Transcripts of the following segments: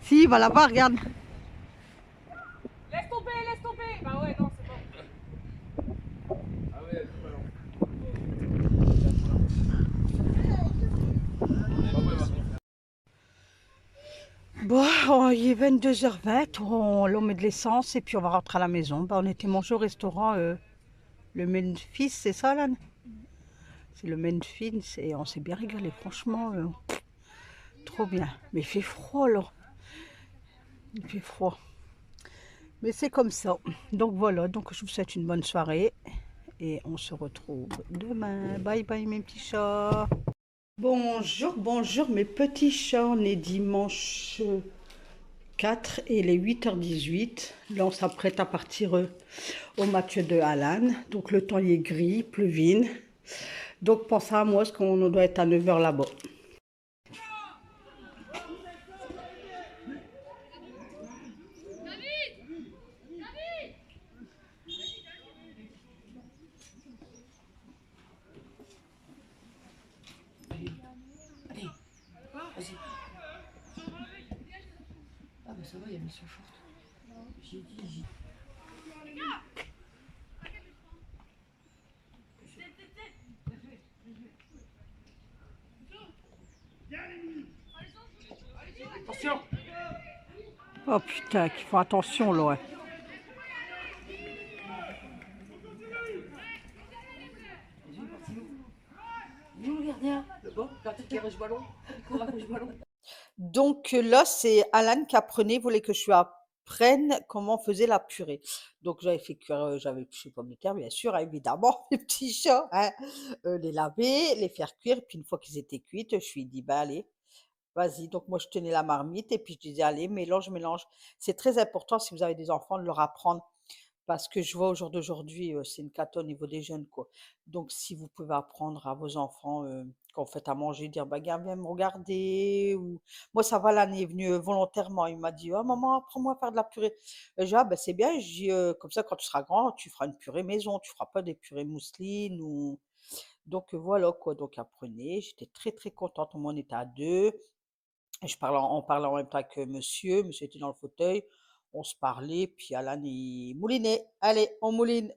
Si, va là-bas, regarde. Laisse tomber, laisse tomber. Bah ouais, non, c'est bon. Ah ouais, c'est pas long. Bon, il est 22h20, on met de l'essence et puis on va rentrer à la maison. Bah, on était manger au restaurant le Memphis, c'est ça, Lan? C'est le Memphis et on s'est bien régalé, franchement, trop bien. Mais il fait froid, là. Il fait froid. Mais c'est comme ça. Donc voilà, donc je vous souhaite une bonne soirée et on se retrouve demain. Bye bye mes petits chats. Bonjour, bonjour mes petits chats. On est dimanche 4 et il est 8h18. Là on s'apprête à partir au match de Alan. Donc le temps il est gris, pleuvine. Donc pensez à moi parce qu'on doit être à 9h là-bas. Ah bah ça va, il a mis son short. J'ai dit. Attention! Oh putain, qu'ils font attention là. Ouais. Nous, le gardien, bon, quand il reste ballon, il court après le ballon. Donc là, c'est Alan qui apprenait, voulait que je lui apprenne comment on faisait la purée. Donc j'avais fait cuire, j'avais épluché les pommes de terre, bien sûr, hein, évidemment, les petits chats, hein, les laver, les faire cuire. Puis une fois qu'ils étaient cuits, je lui ai dit, bah allez, vas-y. Donc moi, je tenais la marmite et puis je disais, allez, mélange, mélange. C'est très important si vous avez des enfants de leur apprendre parce que je vois au jour d'aujourd'hui, c'est une cata au niveau des jeunes, quoi. Donc si vous pouvez apprendre à vos enfants, quand vous faites à manger, dire: «Bah, viens me regarder» ou moi ça va, là, il est venu, volontairement, il m'a dit: «Ah maman, apprends-moi à faire de la purée». J'ai dit: «Ah bah, c'est bien», je dis: «Comme ça quand tu seras grand, tu feras une purée maison, tu feras pas des purées mousseline ou» donc voilà, quoi. Donc apprenez, j'étais très, très contente. Au moins on était à 2. Et on parlait en même temps que monsieur était dans le fauteuil, on se parlait, puis Alan il moulinait. «Allez, on mouline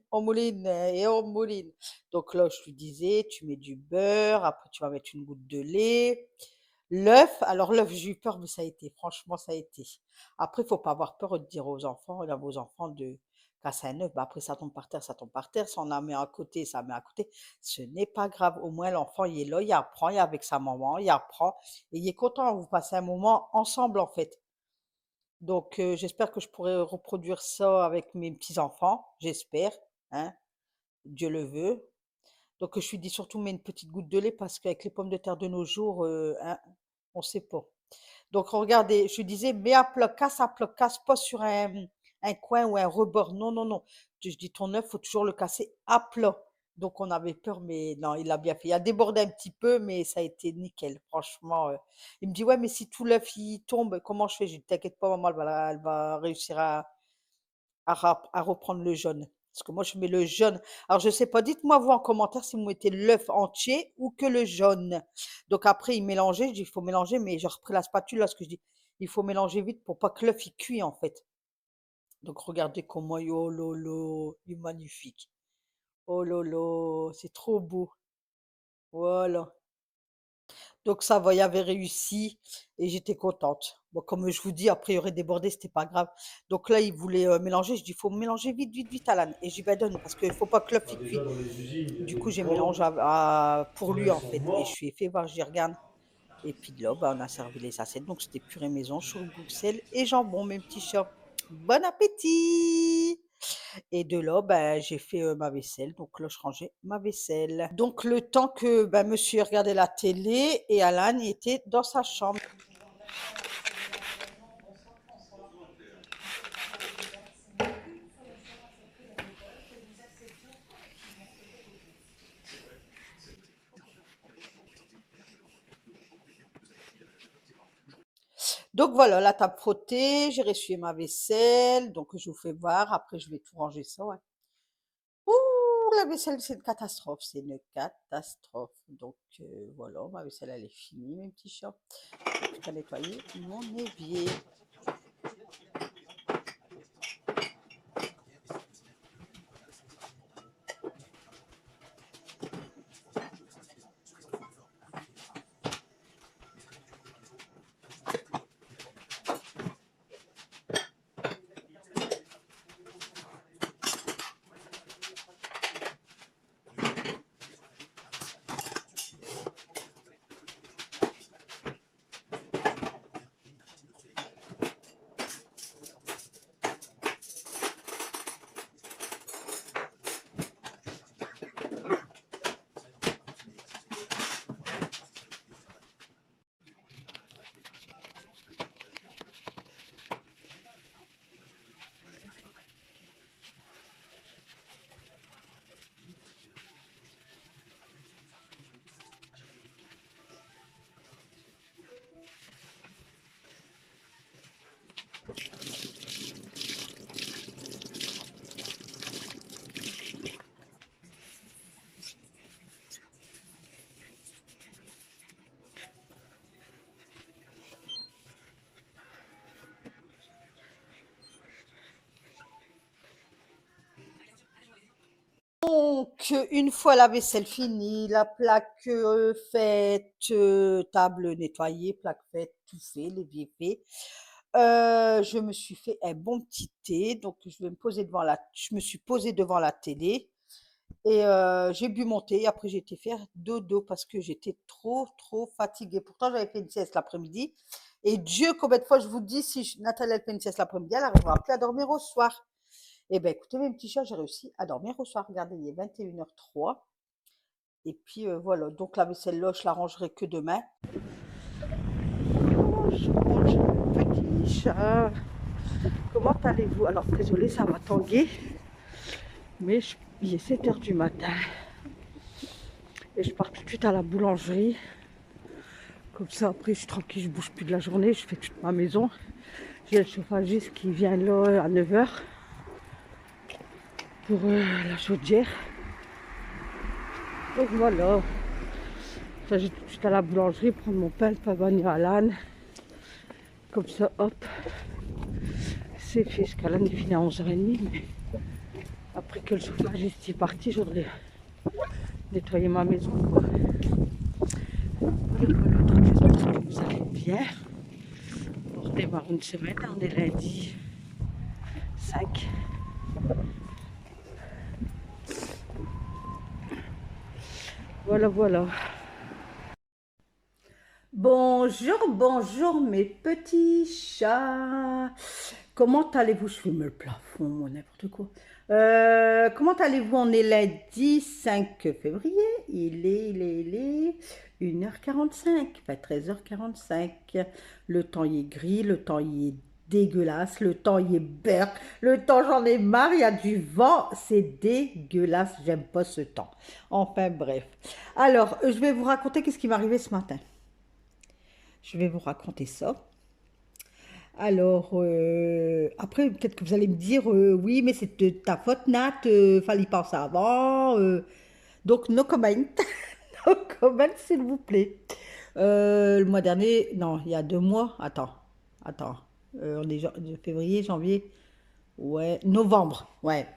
et on mouline». Donc là, je lui disais: «Tu mets du beurre, après tu vas mettre une goutte de lait». L'œuf, alors l'œuf, j'ai eu peur, mais ça a été, franchement, ça a été. Après, il faut pas avoir peur de dire aux enfants, à vos enfants de casser un œuf, bah, après ça tombe par terre, ça tombe par terre. Si on en met à côté, ça met à côté. Ce n'est pas grave. Au moins, l'enfant, il est là, il apprend, il est avec sa maman, il apprend et il est content. Vous passez un moment ensemble, en fait. Donc, j'espère que je pourrai reproduire ça avec mes petits-enfants. J'espère, hein, Dieu le veut. Donc, je lui dis surtout, mets une petite goutte de lait parce qu'avec les pommes de terre de nos jours, hein, on sait pas. Donc regardez, je disais: «Mets à plat, casse pas sur un coin ou un rebord». Non, non, non. Je dis: «Ton œuf, faut toujours le casser à plat». Donc on avait peur, mais non, il a bien fait. Il a débordé un petit peu, mais ça a été nickel, franchement, il me dit: «Ouais, mais si tout l'œuf, il tombe, comment je fais?» Je lui dis: «T'inquiète pas maman, elle va réussir à reprendre le jaune». Parce que moi, je mets le jaune. Alors je sais pas, dites-moi vous en commentaire si vous mettez l'œuf entier ou que le jaune. Donc après, il mélangeait, je dis: «Il faut mélanger», mais j'ai repris la spatule là, ce que je dis: «Il faut mélanger vite pour pas que l'œuf il cuit en fait». Donc regardez comment oh lolo, il est magnifique. Oh lolo, c'est trop beau. Voilà. Donc ça va, il avait réussi et j'étais contente. Bon, comme je vous dis, après il aurait débordé, c'était pas grave. Donc là, il voulait, mélanger, je dis: «Il faut mélanger vite, vite, vite Alan» et je dis: «Bah donne, parce qu'il faut pas que l'œuf Bah, il déjà, cuit». dans les usines, il y a Du des coup, j'ai pauvres, mélangé pour combien lui ils en sont fait et je morts. lui ai fait voir, je dis: «Regarde». Et puis là, bah, on a servi les assiettes, donc c'était purée maison, chou Bruxelles et jambon, mes petits chats. Bon appétit! Et de là, bah, j'ai fait, ma vaisselle, donc là, je rangeais ma vaisselle. Donc le temps que, bah, monsieur regardait la télé et Alan il était dans sa chambre. Donc voilà, la table frottée, j'ai ressuyé ma vaisselle, donc je vous fais voir, après je vais tout ranger ça, ouais. Ouh, la vaisselle, c'est une catastrophe, c'est une catastrophe. Donc voilà, ma vaisselle, elle est finie, mes petits chats. J'ai plus qu'à nettoyer mon évier. Donc, une fois la vaisselle finie, la plaque faite, table nettoyée, plaque faite, tout fait, l'évier fait, je me suis fait un bon petit thé. Donc, je me suis posée devant la télé et j'ai bu mon thé. Après, j'ai été faire dodo parce que j'étais trop, trop fatiguée. Pourtant, j'avais fait une sieste l'après-midi. Et Dieu, combien de fois je vous dis, si Nathalie elle fait une sieste l'après-midi, elle n'arrivera plus à dormir au soir. Eh bien, écoutez, mes petits chats, j'ai réussi à dormir au soir. Regardez, il est 21h03. Et puis voilà, donc la vaisselle là, je la rangerai que demain. Bonjour, petit chat. Comment allez-vous? Alors, désolé, ça va tanguer. Mais il est 7 h du matin. Et je pars tout de suite à la boulangerie. Comme ça, après, je suis tranquille, je bouge plus de la journée. Je fais toute ma maison. J'ai le chauffagiste qui vient là à 9 h pour la chaudière. Donc voilà. Ça, j'ai tout de suite à la boulangerie prendre mon pain, le pain bagné à l'âne. Comme ça, hop. C'est fait. Jusqu'à l'âne est fini à 11h30. Mais après que le chauffagiste est parti, je voudrais nettoyer ma maison, quoi. Voilà, donc j'espère que vous allez bien. On redémarre une semaine. On est lundi 5. Voilà, voilà. Bonjour, bonjour mes petits chats. Comment allez-vous? Je fume le plafond, n'importe quoi. Comment allez-vous? On est lundi 5 février. Il est 1h45, enfin 13h45. Le temps y est gris, le temps y est dégueulasse, le temps y est berk, le temps j'en ai marre, il y a du vent, c'est dégueulasse, j'aime pas ce temps. Enfin bref. Alors, je vais vous raconter qu'est-ce qui m'est arrivé ce matin. Je vais vous raconter ça. Alors, après, peut-être que vous allez me dire, oui, mais c'est de ta faute, Nat, fallait y penser avant. Donc, no comment. No comment, s'il vous plaît. Le mois dernier, non, il y a 2 mois, attends, on est février, janvier, ouais, novembre, ouais.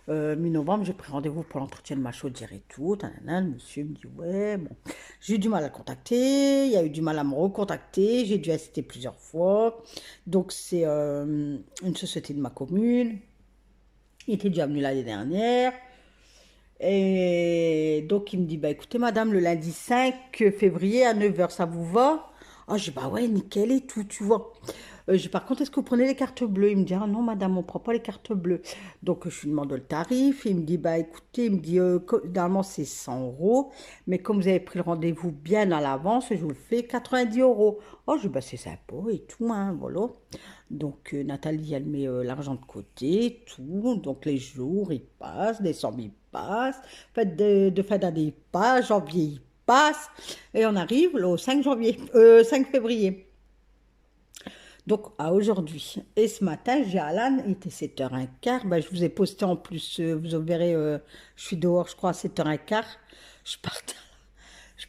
Mi-novembre, j'ai pris rendez-vous pour l'entretien de ma chaudière et tout. Tanana, le monsieur me dit, ouais, bon. J'ai eu du mal à le contacter, il a eu du mal à me recontacter, j'ai dû assister plusieurs fois. Donc, c'est une société de ma commune. Il était déjà venu l'année dernière. Et donc, il me dit, bah écoutez, madame, le lundi 5 février à 9 h, ça vous va? Ah, je dis, bah ouais, nickel et tout, tu vois. Je dis, par contre, est-ce que vous prenez les cartes bleues? Il me dit, ah non, madame, on ne prend pas les cartes bleues. Donc, je lui demande le tarif. Il me dit, bah écoutez, il me dit, normalement, c'est 100 euros. Mais comme vous avez pris le rendez-vous bien à l'avance, je vous le fais 90 euros. Oh, je dis, bah c'est sympa et tout, hein, voilà. Donc, Nathalie, elle met l'argent de côté, tout. Donc, les jours, ils passent, décembre, ils passent. Fête de fin d'année, ils passent. Janvier, ils passent. Et on arrive là, au 5 janvier, 5 février. Donc, à aujourd'hui. Et ce matin, j'ai Alan, il était 7h15. Ben, je vous ai posté en plus, vous verrez, je suis dehors, je crois, à 7h15. Je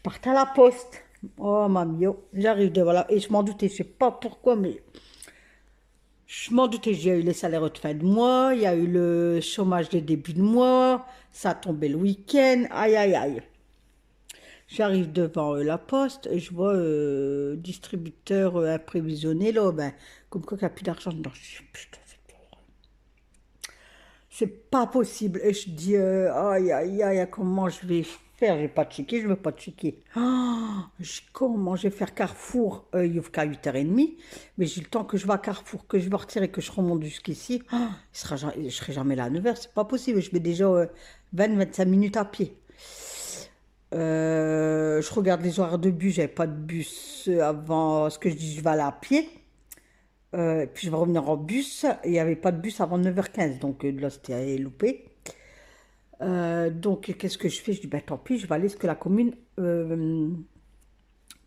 partais à la poste. Oh, mamie, oh, j'arrive devant là. Et je m'en doutais, je sais pas pourquoi, mais je m'en doutais. J'ai eu les salaires de fin de mois, il y a eu le chômage de début de mois, ça a tombé le week-end. Aïe, aïe, aïe. J'arrive devant la poste et je vois distributeur imprévisionné là, ben, comme quoi il n'y a plus d'argent dedans. Je dis, putain, c'est pas possible. Et je dis, aïe, aïe, aïe, comment je vais faire? Je vais pas checker, je veux pas checker. Ah, comment je vais faire Carrefour? Il ouvre qu'à 8h30, mais j'ai le temps que je vais à Carrefour, que je vais retirer, que je remonte jusqu'ici. Ah, je serai jamais là à 9 h, c'est pas possible. Je mets déjà 20-25 minutes à pied. Je regarde les horaires de bus, j'avais pas de bus avant, ce que je dis, je vais aller à pied. Puis je vais revenir en bus, il n'y avait pas de bus avant 9h15, donc là c'était loupé. Donc qu'est-ce que je fais? Je dis, ben tant pis, je vais aller ce que la commune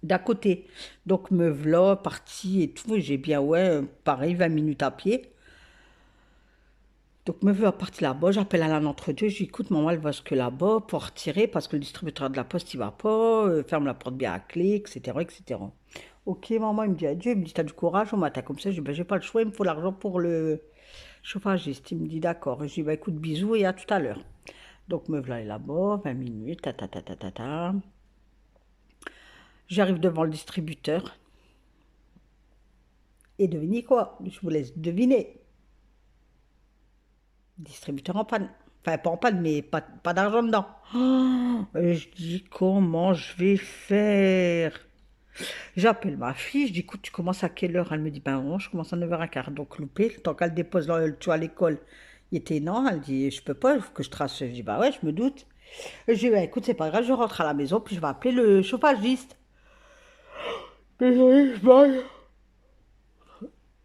d'à côté. Donc me voilà partie et tout. J'ai bien, ouais, pareil, 20 minutes à pied. Donc me voilà partie là-bas. J'appelle Alain entre deux. Je dis, écoute, maman, elle va jusque là-bas pour retirer parce que le distributeur de la poste, il va pas. Ferme la porte bien à clé, etc., etc. Ok, maman, il me dit adieu. Il me dit, t'as du courage au matin comme ça. Je dis, ben, j'ai pas le choix. Il me faut l'argent pour le chauffagiste. Il me dit, d'accord. Je dis, bah, écoute, bisous et à tout à l'heure. Donc me voilà là-bas, 20 minutes, ta ta ta ta ta ta. J'arrive devant le distributeur. Et devinez quoi? Je vous laisse deviner. Distributeur en panne. Enfin, pas en panne, mais pas d'argent dedans. Oh, et je dis, comment je vais faire? J'appelle ma fille, je dis, écoute, tu commences à quelle heure? Elle me dit, ben non, je commence à 9h15. Donc, loupé, le temps qu'elle dépose tu vois, à l'école, il était non. Elle dit, je peux pas, il faut que je trace. Je dis, bah ouais, je me doute. Et je dis, bah, écoute, c'est pas grave, je rentre à la maison, puis je vais appeler le chauffagiste. Désolée, je baille.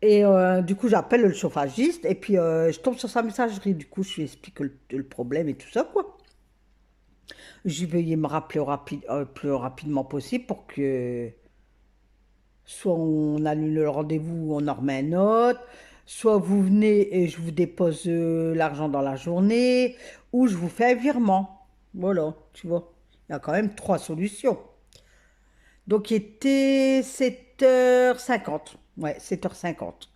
Et du coup, j'appelle le chauffagiste et puis je tombe sur sa messagerie. Du coup, je lui explique le problème et tout ça, quoi. Je lui veuillez me rappeler plus rapidement possible pour que soit on annule le rendez-vous, on en remet un autre, soit vous venez et je vous dépose l'argent dans la journée, ou je vous fais un virement. Voilà, tu vois. Il y a quand même 3 solutions. Donc, il était 7h50. Ouais, 7h50.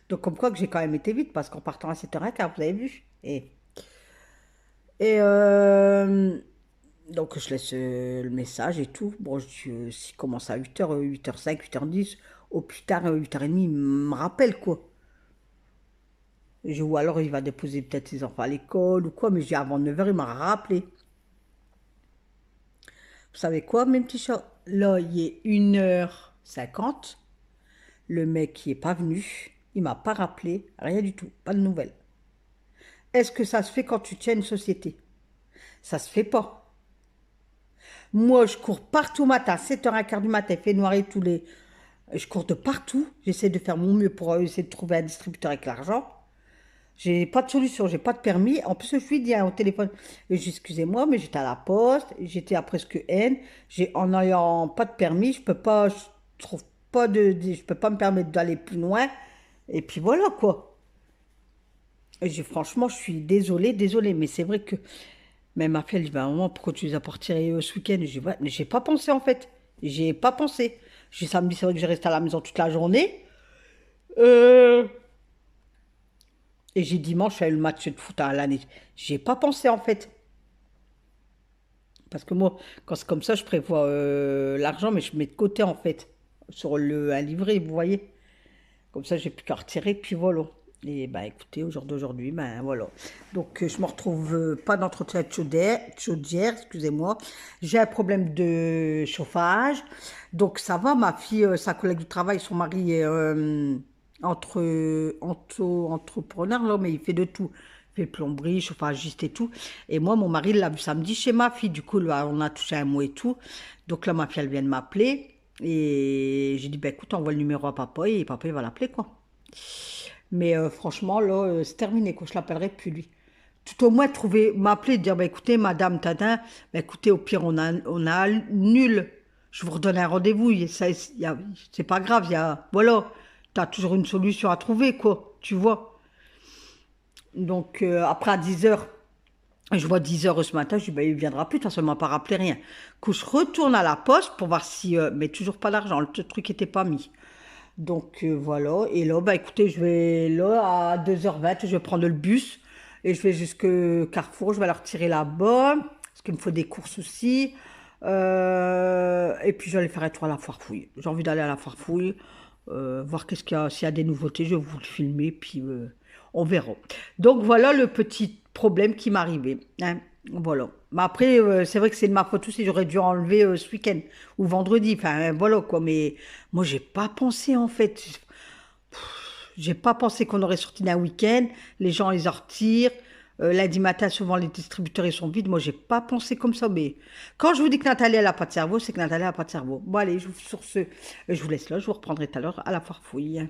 Donc, comme quoi que j'ai quand même été vite, parce qu'en partant à 7h15, vous avez vu. Et donc, je laisse le message et tout. Bon, s'il commence à 8h, 8h05, 8h10, au plus tard, 8h30, il me rappelle, quoi. Ou alors, il va déposer peut-être ses enfants à l'école ou quoi, mais j'ai avant 9h, il m'a rappelé. Vous savez quoi, mes petits chats? Là, il est 1h50. Le mec, il n'est pas venu. Il m'a pas rappelé. Rien du tout. Pas de nouvelles. Est-ce que ça se fait quand tu tiens une société? Ça se fait pas. Moi, je cours partout matin, 7h15 du matin, il fait noir et tous les... Je cours de partout. J'essaie de faire mon mieux pour essayer de trouver un distributeur avec l'argent. J'ai pas de solution, j'ai pas de permis. En plus, je suis dit hein, au téléphone. Et j'ai excusez-moi, mais j'étais à la poste, j'étais à presque N. En n'ayant pas de permis, je peux pas, je trouve pas je peux pas me permettre d'aller plus loin. Et puis voilà quoi. Franchement, je suis désolée, désolée, mais c'est vrai que même ma fille, elle dit, bah, maman, pourquoi tu les as pas retirés ce week-end? Je dis, ouais, mais j'ai pas pensé en fait. J'ai pas pensé. Je dis, samedi, c'est vrai que j'ai resté à la maison toute la journée. Euh, Et j'ai dimanche, j'ai eu le match de foot à l'année. J'ai pas pensé en fait. Parce que moi, quand c'est comme ça, je prévois l'argent, mais je mets de côté en fait. Sur un livret, vous voyez. Comme ça, j'ai plus qu'à retirer, puis voilà. Et bah écoutez, au jour d'aujourd'hui, ben voilà. Donc je me retrouve pas d'entretien de chaudière, excusez-moi. J'ai un problème de chauffage. Donc ça va, ma fille, sa collègue du travail, son mari est entrepreneur, là, mais il fait de tout. Il fait plomberie, chauffagiste et tout. Et moi, mon mari l'a vu samedi chez ma fille. Du coup, là, on a touché un mot et tout. Donc là, ma fille, elle vient de m'appeler. Et j'ai dit, bah, écoute, envoie le numéro à papa et papa, il va l'appeler, quoi. Mais franchement, là, c'est terminé, quoi. Je l'appellerai plus, lui. Tout au moins, m'appeler, dire, bah, écoutez, madame Tadin, bah, écoutez, au pire, on a nul. Je vous redonne un rendez-vous. C'est pas grave, voilà. T'as toujours une solution à trouver, quoi. Tu vois. Donc, après, à 10h, je vois 10h ce matin, je dis, bah, il viendra plus, de toute façon, il m'a pas rappelé rien. Que je retourne à la poste pour voir si... mais toujours pas d'argent, le truc n'était pas mis. Donc voilà, et là, bah écoutez, je vais là, à 2h20, je vais prendre le bus et je vais jusque Carrefour, je vais leur retirer là-bas, parce qu'il me faut des courses aussi. Et puis je vais aller faire un tour à la foire fouille. J'ai envie d'aller à la foire fouille, voir qu'est-ce qu'il y a, s'il y a des nouveautés, je vais vous le filmer, puis on verra. Donc voilà le petit problème qui m'est arrivé. Hein. Voilà. Mais après, c'est vrai que c'est de ma faute aussi, j'aurais dû enlever ce week-end ou vendredi. Enfin, voilà quoi. Mais moi, j'ai pas pensé en fait. J'ai pas pensé qu'on aurait sorti d'un week-end. Les gens, ils en retirent. Lundi matin, souvent, les distributeurs, ils sont vides. Moi, j'ai pas pensé comme ça. Mais quand je vous dis que Nathalie, elle a pas de cerveau, c'est que Nathalie a pas de cerveau. Bon, allez, sur ce, je vous laisse là. Je vous reprendrai tout à l'heure à la foire fouille.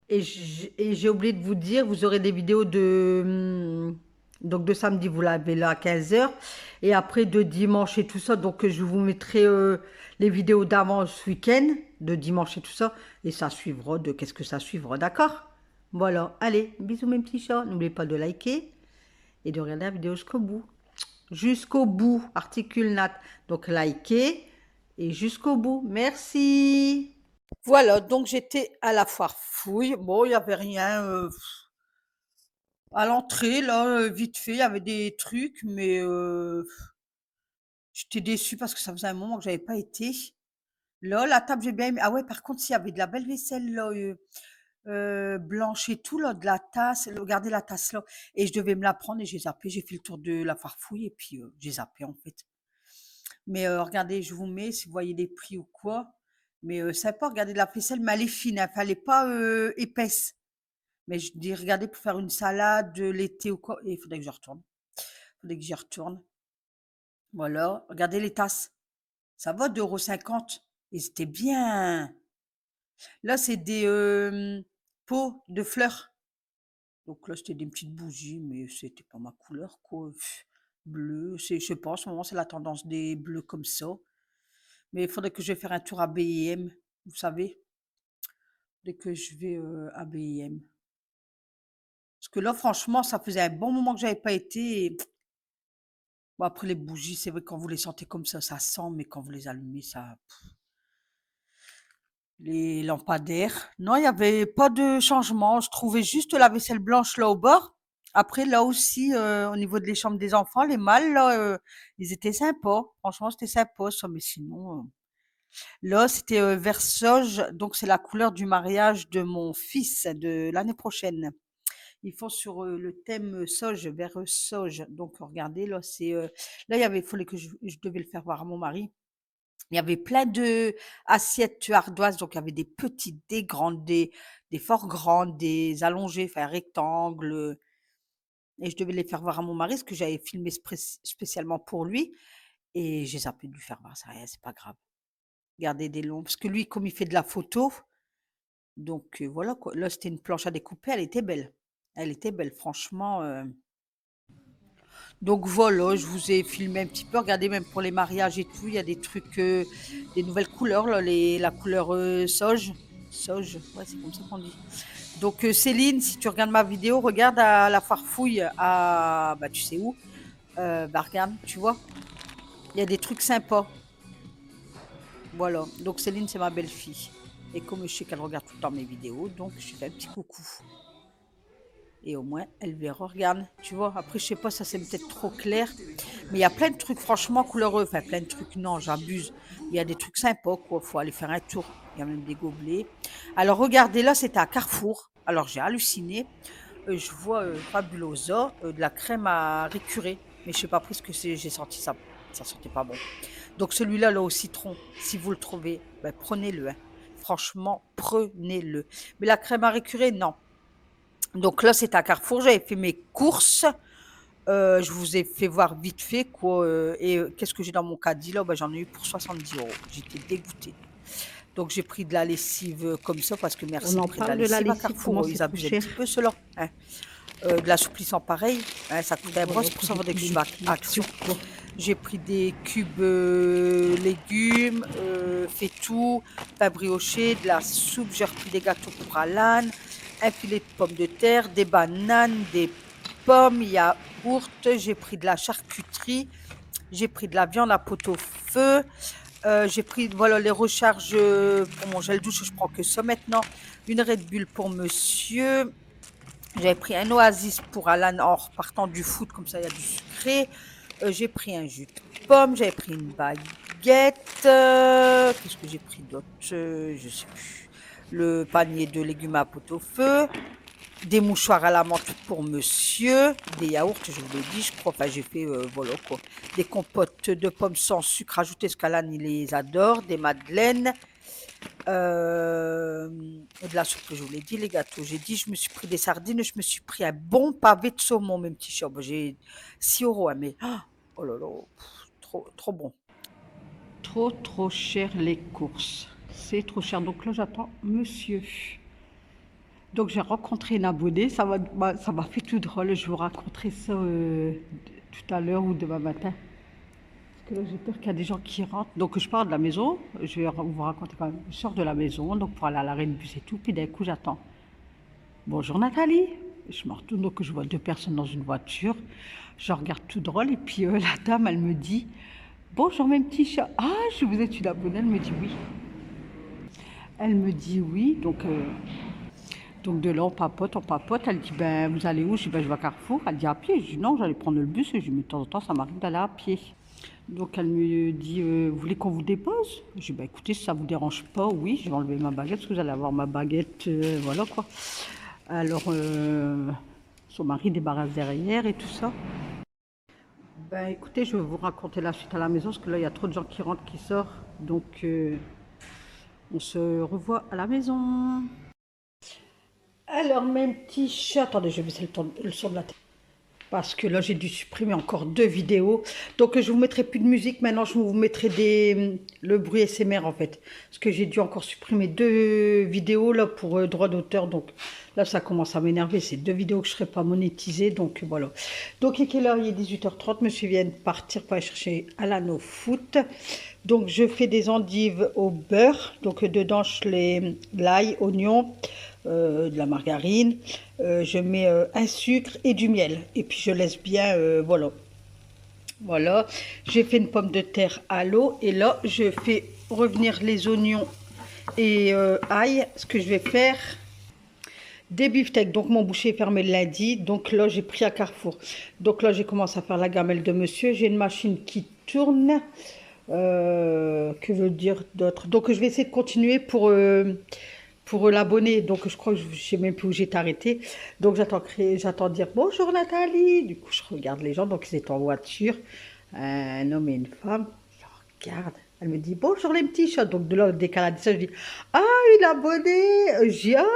Et j'ai oublié de vous dire, vous aurez des vidéos de Donc de samedi, vous l'avez là à 15 h. Et après de dimanche et tout ça, donc je vous mettrai les vidéos d'avant ce week-end, de dimanche et tout ça. Et ça suivra de qu'est-ce que ça suivra, d'accord? Voilà, allez, bisous mes petits chats. N'oubliez pas de liker et de regarder la vidéo jusqu'au bout. Jusqu'au bout, articule Nat. Donc likez et jusqu'au bout. Merci. Voilà, donc j'étais à la foire fouille. Bon, il n'y avait rien à l'entrée, là, vite fait, il y avait des trucs, mais j'étais déçue parce que ça faisait un moment que j'avais pas été. Là, la table, j'ai bien aimé. Ah ouais, par contre, s'il y avait de la belle vaisselle, là, blanche et tout, là, de la tasse. Regardez la tasse, là. Et je devais me la prendre et j'ai zappé. J'ai fait le tour de la foire fouille et puis j'ai zappé, en fait. Mais regardez, je vous mets, si vous voyez les prix ou quoi. Mais ça pas, regardez la vaisselle, mais elle est fine, elle fallait pas épaisse. Mais je dis, regardez, pour faire une salade l'été ou quoi. Et il faudrait que je retourne. Faudrait que j'y retourne. Voilà, regardez les tasses. Ça va, 2,50 €. Et c'était bien. Là, c'est des pots de fleurs. Donc là, c'était des petites bougies, mais c'était pas ma couleur, quoi. Bleu, je sais pas, en ce moment, c'est la tendance des bleus comme ça. Mais il faudrait que je vais faire un tour à B&M, vous savez, dès que je vais à B&M. Parce que là, franchement, ça faisait un bon moment que j'avais pas été. Bon, après, les bougies, c'est vrai, quand vous les sentez comme ça sent, mais quand vous les allumez, ça. Les lampadaires. Non, il n'y avait pas de changement. Je trouvais juste la vaisselle blanche là au bord. Après, là aussi, au niveau des chambres des enfants, les mâles, là, ils étaient sympas. Franchement, c'était sympa, ça. Mais sinon, là, c'était vert sauge. Donc, c'est la couleur du mariage de mon fils de l'année prochaine. Ils font sur le thème sauge, vert sauge. Donc, regardez, là, là, il fallait que je devais le faire voir à mon mari. Il y avait plein de assiettes ardoises, donc il y avait des petites, des grandes, des fort grandes, des allongées, enfin rectangles. Et je devais les faire voir à mon mari, parce que j'avais filmé spécialement pour lui. Et j'ai zappé de lui faire voir, ça rien, c'est pas grave. Garder des longs, parce que lui, comme il fait de la photo, donc voilà quoi. Là, c'était une planche à découper, elle était belle. Elle était belle, franchement. Donc voilà, je vous ai filmé un petit peu. Regardez, même pour les mariages et tout, il y a des trucs, des nouvelles couleurs, là, la couleur sauge. Sauge, ouais, c'est comme ça qu'on dit. Donc Céline, si tu regardes ma vidéo, regarde à la foire fouille à, bah tu sais où, bah regarde, tu vois, il y a des trucs sympas. Voilà, donc Céline, c'est ma belle-fille. Et comme je sais qu'elle regarde tout le temps mes vidéos, donc je lui fais un petit coucou. Et au moins, elle verra, regarde, tu vois. Après, je sais pas, ça c'est peut-être trop clair. Mais il y a plein de trucs, franchement, couleur. Enfin, plein de trucs, non, j'abuse. Il y a des trucs sympas, quoi. Faut aller faire un tour. Il y a même des gobelets. Alors, regardez, là, c'était à Carrefour. Alors, j'ai halluciné. Je vois Fabulosa, de la crème à récurer. Mais je sais pas pris ce que c'est. J'ai senti ça. Ça sentait pas bon. Donc, celui-là, là, au citron, si vous le trouvez, ben, prenez-le, hein. Franchement, prenez-le. Mais la crème à récurer, non. Donc là, c'est à Carrefour, j'avais fait mes courses. Je vous ai fait voir vite fait quoi. Et qu'est-ce que j'ai dans mon caddie là? Bah, j'en ai eu pour 70 €. J'étais dégoûtée. Donc j'ai pris de la lessive comme ça parce que merci, On en pris de la parle de la lessive à lessive, comment Carrefour. c'est Ils trop abusent un cher? petit peu ceux-là. Hein. De l'assouplissant pareil, hein, ça coûte un bras, c'est pour ça que je vais à Action. J'ai pris des cubes légumes, fait tout, pain brioché, de la soupe, j'ai repris des gâteaux pour Alan, un filet de pommes de terre, des bananes, des pommes, yaourt, j'ai pris de la charcuterie, j'ai pris de la viande à pot-au-feu, j'ai pris voilà, les recharges pour mon gel douche, je prends que ça maintenant, une Red Bull pour monsieur, j'avais pris un Oasis pour Alan en repartant du foot, comme ça il y a du sucré. J'ai pris un jus de pomme, j'avais pris une baguette. Qu'est-ce que j'ai pris d'autre? Je sais plus. Le panier de légumes à pot-au-feu. Des mouchoirs à la menthe pour monsieur. Des yaourts, je vous l'ai dit, je crois. Enfin, j'ai fait, voilà quoi. Des compotes de pommes sans sucre ajouté, parce qu'Alan, il les adore. Des madeleines. De la soupe que je vous l'ai dit, les gâteaux. J'ai dit, je me suis pris des sardines, je me suis pris un bon pavé de saumon, mes petits chats. J'ai 6 €, hein, mais oh là là, trop, trop bon. Trop cher les courses. C'est trop cher. Donc là, j'attends monsieur. Donc j'ai rencontré une abonnée, ça m'a fait tout drôle, je vous raconterai ça tout à l'heure ou demain matin. Parce que là j'ai peur qu'il y a des gens qui rentrent. Donc je pars de la maison, je vais vous raconter quand même. Je sors de la maison, donc pour aller à l'arrêt de bus et tout, puis d'un coup j'attends. Bonjour Nathalie. Je me retourne, donc je vois deux personnes dans une voiture. Je regarde tout drôle et puis la dame elle me dit bonjour mes petits chats. Ah, vous êtes une abonnée, elle me dit oui. Elle me dit oui, donc de là, on papote, elle dit, ben, vous allez où? Je dis, ben, je vais à Carrefour. Elle dit, à pied? Je dis, non, j'allais prendre le bus. Je dis, mais de temps en temps, ça m'arrive d'aller à pied. Donc elle me dit, vous voulez qu'on vous dépose? Je dis, ben, écoutez, si ça vous dérange pas, oui, je vais enlever ma baguette, parce que vous allez avoir ma baguette, voilà quoi. Alors, son mari débarrasse derrière et tout ça. Ben, écoutez, je vais vous raconter la suite à la maison, parce que là, il y a trop de gens qui rentrent, qui sortent. Donc, on se revoit à la maison. Alors, mes petits chats, attendez, je vais baisser le son de la télé. Parce que là, j'ai dû supprimer encore 2 vidéos. Donc, je vous mettrai plus de musique. Maintenant, je vous mettrai le bruit SMR, en fait. Parce que j'ai dû encore supprimer 2 vidéos, là, pour droit d'auteur. Donc, là, ça commence à m'énerver. C'est 2 vidéos que je ne serai pas monétisées. Donc, voilà. Donc, à quelle heure? Il est 18h30. Monsieur vient de partir pour aller chercher Alan au foot. Donc, je fais des endives au beurre. Donc, dedans, je les l'ail, oignon, de la margarine, je mets un sucre et du miel et puis je laisse bien, voilà, j'ai fait une pomme de terre à l'eau et là je fais revenir les oignons et ail. Ce que je vais faire, des beefsteaks. Donc mon boucher est fermé le lundi, donc là j'ai pris à Carrefour. Donc là j'ai commencé à faire la gamelle de monsieur. J'ai une machine qui tourne, que veut dire d'autre? Donc je vais essayer de continuer pour l'abonné. Donc je crois que je ne sais même plus où j'ai arrêté. Donc j'attends dire bonjour Nathalie. Du coup je regarde les gens, donc ils étaient en voiture, un homme et une femme. Je regarde, elle me dit bonjour les petits chats. Donc de là, dès qu'elle a dit ça, je dis ah, une abonnée. Je dis ah.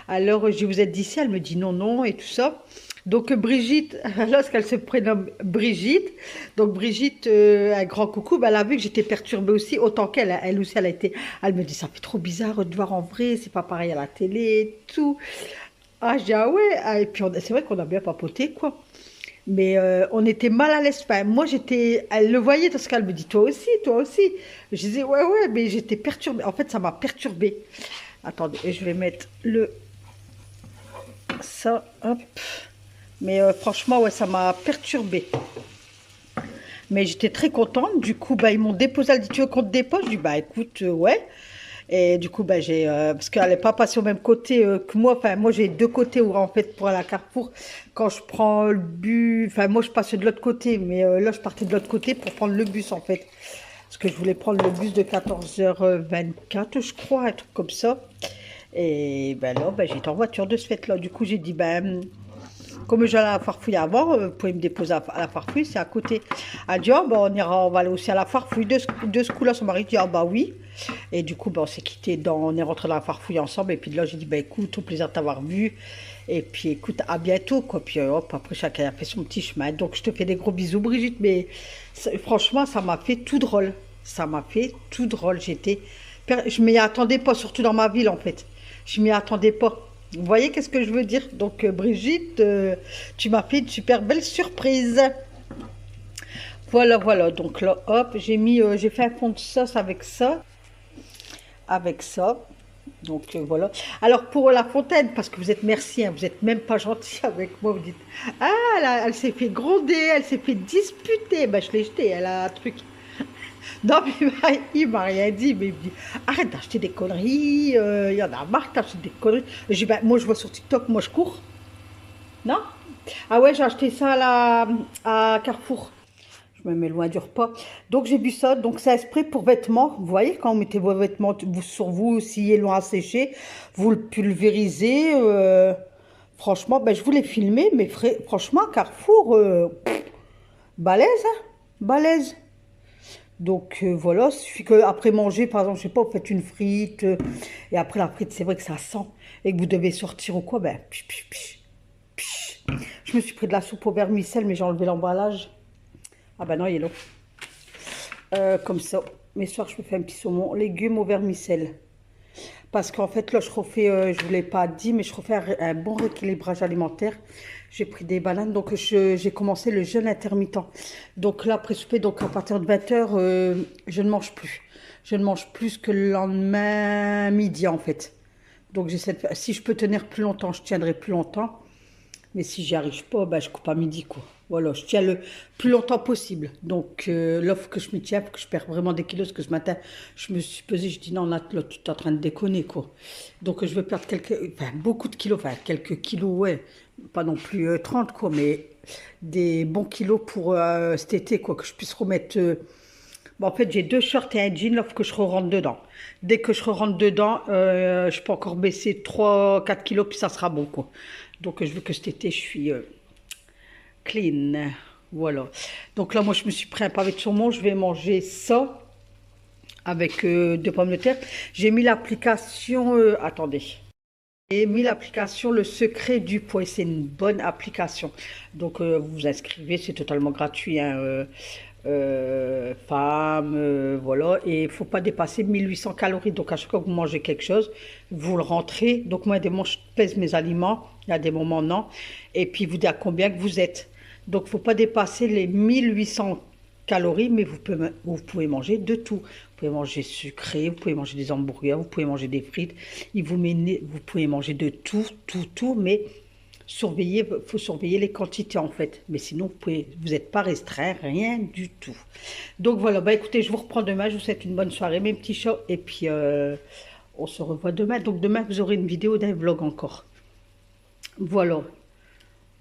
Alors je dis vous êtes d'ici? Elle me dit non non et tout ça. Donc Brigitte, lorsqu'elle se prénomme Brigitte, donc Brigitte, un grand coucou, ben, elle a vu que j'étais perturbée aussi, autant qu'elle, elle aussi, elle me dit, ça fait trop bizarre de voir en vrai, c'est pas pareil à la télé, et tout. Ah, je dis, ah ouais, ah, et puis c'est vrai qu'on a bien papoté, quoi. Mais on était mal à l'aise. Enfin, moi, elle le voyait parce qu'elle me dit, toi aussi, toi aussi. Je disais, ouais, ouais, mais j'étais perturbée. En fait, ça m'a perturbée. Attendez, je vais mettre ça, hop. Mais franchement, ouais, ça m'a perturbée. Mais j'étais très contente. Du coup, bah, ils m'ont déposé. Elle dit, tu veux qu'on te dépose? Je dis, bah écoute, ouais. Et du coup, bah, parce qu'elle n'est pas passée au même côté que moi. Enfin, moi, j'ai 2 côtés où, en fait, pour aller à Carrefour, quand je prends le bus. Enfin, moi, je passais de l'autre côté. Mais là, je partais de l'autre côté pour prendre le bus, en fait. Parce que je voulais prendre le bus de 14h24, je crois, un truc comme ça. Et ben là, ben, j'étais en voiture de ce fait-là. Du coup, j'ai dit, ben. Comme j'allais à la Farfouille avant, vous pouvez me déposer à la Farfouille, c'est à côté. Elle dit, oh, bah, on va aller aussi à la Farfouille. De ce coup-là, son mari dit, ah bah oui. Et du coup, bah, on s'est quittés, on est rentrés dans la Farfouille ensemble. Et puis là, j'ai dit, bah écoute, au plaisir de t'avoir vu. Et puis écoute, à bientôt, quoi. Puis hop, après, chacun a fait son petit chemin. Donc, je te fais des gros bisous, Brigitte. Mais franchement, ça m'a fait tout drôle. Ça m'a fait tout drôle. Je m'y attendais pas, surtout dans ma ville, en fait. Je m'y attendais pas. Vous voyez qu'est-ce que je veux dire? Donc Brigitte, tu m'as fait une super belle surprise. Voilà, voilà. Donc là, hop, j'ai fait un fond de sauce avec ça. Avec ça. Donc voilà. Alors pour la fontaine, parce que vous êtes merci, hein, vous n'êtes même pas gentil avec moi. Vous dites, ah, elle s'est fait gronder, elle s'est fait disputer. Ben, je l'ai jeté, elle a un truc. Non, mais il m'a rien dit, mais il me dit arrête d'acheter des conneries, il y en a marre d'acheter des conneries. J'ai dit, ben, moi je vois sur TikTok, moi je cours. Non? Ah ouais, j'ai acheté ça à Carrefour. Je me mets loin du repas. Donc j'ai vu ça, donc c'est un spray pour vêtements. Vous voyez, quand vous mettez vos vêtements sur vous, s'il est loin à sécher, vous le pulvérisez. Franchement, ben, je voulais filmer, mais franchement, Carrefour, balèze, hein? Balèze. Donc voilà, il suffit qu'après manger, par exemple, je sais pas, vous faites une frite, et après la frite, c'est vrai que ça sent, et que vous devez sortir ou quoi, ben, je me suis pris de la soupe au vermicelle, mais j'ai enlevé l'emballage. Ah ben non, il est là. Comme ça, mes soirs, je me fais un petit saumon, légumes au vermicelle. Parce qu'en fait, là, je refais, je ne vous l'ai pas dit, mais je refais un bon rééquilibrage alimentaire. J'ai pris des bananes, donc j'ai commencé le jeûne intermittent. Donc là, après souper, donc à partir de 20h, je ne mange plus. Je ne mange plus que le lendemain midi, en fait. Donc si je peux tenir plus longtemps, je tiendrai plus longtemps. Mais si j'y arrive pas, bah, je coupe à midi, quoi. Voilà, je tiens le plus longtemps possible. Donc, l'offre que je me tiens, pour que je perds vraiment des kilos, parce que ce matin, je me suis pesée, je dis non, Nat, là, tu es en train de déconner, quoi. Donc, je veux perdre beaucoup de kilos, enfin, quelques kilos, ouais. Pas non plus 30, quoi, mais des bons kilos pour cet été, quoi, que je puisse remettre. Bon, en fait, j'ai 2 shorts et un jean, l'offre que je rentre dedans. Dès que je rentre dedans, je peux encore baisser 3-4 kilos, puis ça sera bon, quoi. Donc, je veux que cet été, je suis clean. Voilà. Donc là, moi, je me suis pris un pavé de saumon. Je vais manger ça avec 2 pommes de terre. J'ai mis l'application... attendez. J'ai mis l'application Le Secret du Poids. C'est une bonne application. Donc, vous vous inscrivez. C'est totalement gratuit, hein, voilà, et il ne faut pas dépasser 1800 calories. Donc à chaque fois que vous mangez quelque chose, vous le rentrez. Donc moi, des moments, je pèse mes aliments, il y a des moments non, et puis vous dites à combien que vous êtes. Donc il ne faut pas dépasser les 1800 calories, mais vous pouvez manger de tout. Vous pouvez manger sucré, vous pouvez manger des hamburgers, vous pouvez manger des frites, vous pouvez manger de tout, mais faut surveiller les quantités, en fait. Mais sinon, vous n'êtes pas restreint, rien du tout. Donc voilà, bah écoutez, je vous reprends demain. Je vous souhaite une bonne soirée, mes petits chats. Et puis, on se revoit demain. Donc demain, vous aurez une vidéo d'un vlog encore. Voilà.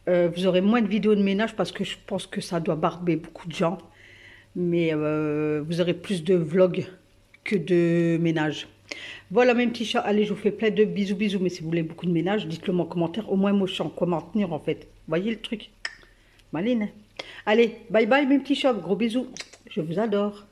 Vous aurez moins de vidéos de ménage parce que je pense que ça doit barber beaucoup de gens. Mais vous aurez plus de vlogs que de ménage. Voilà mes petits chats, allez, je vous fais plein de bisous, mais si vous voulez beaucoup de ménage, dites-le moi en commentaire, au moins moi je sais en quoi m'en tenir en fait. Voyez le truc, maline. Allez, bye bye mes petits chats, gros bisous, je vous adore.